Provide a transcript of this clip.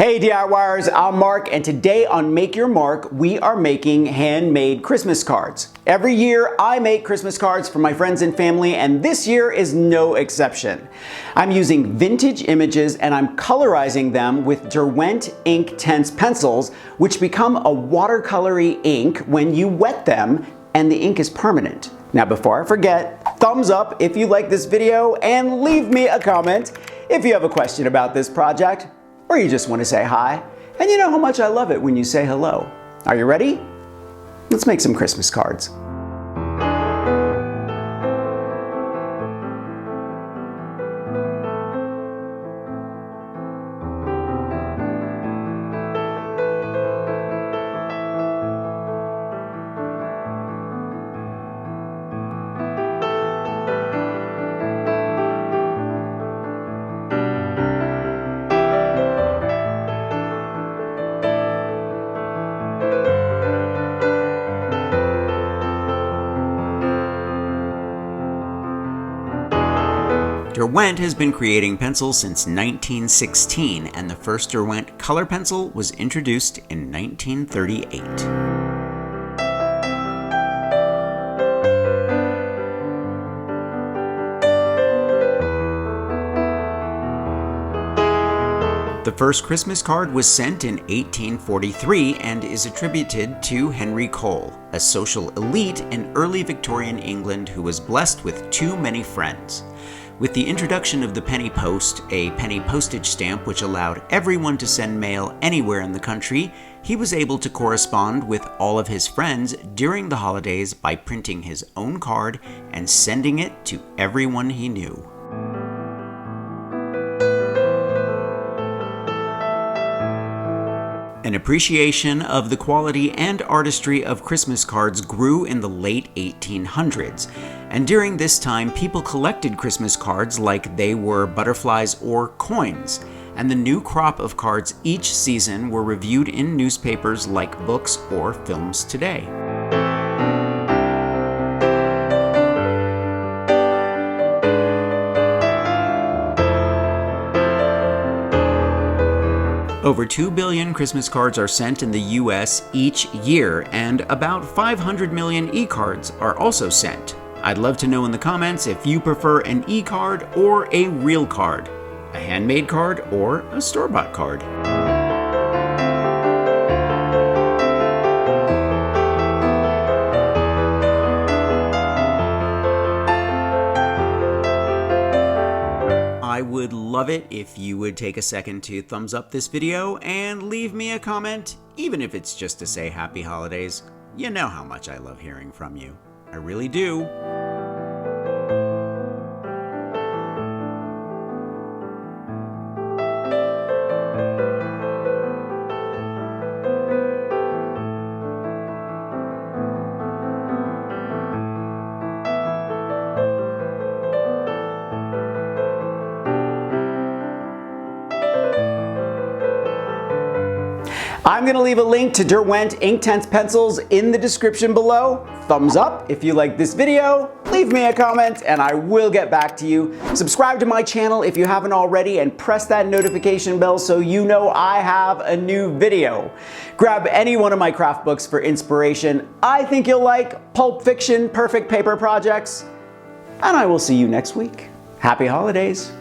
Hey DIYers, I'm Mark, and today on Make Your Mark, we are making handmade Christmas cards. Every year, I make Christmas cards for my friends and family, and this year is no exception. I'm using vintage images and I'm colorizing them with Derwent Inktense pencils, which become a watercolory ink when you wet them, and the ink is permanent. Now before I forget, thumbs up if you like this video, and leave me a comment if you have a question about this project, or you just want to say hi. And you know how much I love it when you say hello. Are you ready? Let's make some Christmas cards. Derwent has been creating pencils since 1916, and the first Derwent color pencil was introduced in 1938. The first Christmas card was sent in 1843 and is attributed to Henry Cole, a social elite in early Victorian England who was blessed with too many friends. With the introduction of the penny post, a penny postage stamp which allowed everyone to send mail anywhere in the country, he was able to correspond with all of his friends during the holidays by printing his own card and sending it to everyone he knew. An appreciation of the quality and artistry of Christmas cards grew in the late 1800s, and during this time people collected Christmas cards like they were butterflies or coins, and the new crop of cards each season were reviewed in newspapers like books or films today. Over 2 billion Christmas cards are sent in the US each year, and about 500 million e-cards are also sent. I'd love to know in the comments if you prefer an e-card or a real card, a handmade card or a store-bought card. I would love it if you would take a second to thumbs up this video and leave me a comment, even if it's just to say happy holidays. You know how much I love hearing from you. I really do. I'm going to leave a link to Derwent Inktense pencils in the description below. Thumbs up if you like this video, leave me a comment, and I will get back to you. Subscribe to my channel if you haven't already, and press that notification bell so you know I have a new video. Grab any one of my craft books for inspiration. I think you'll like Pulp Fiction Perfect Paper Projects, and I will see you next week. Happy holidays.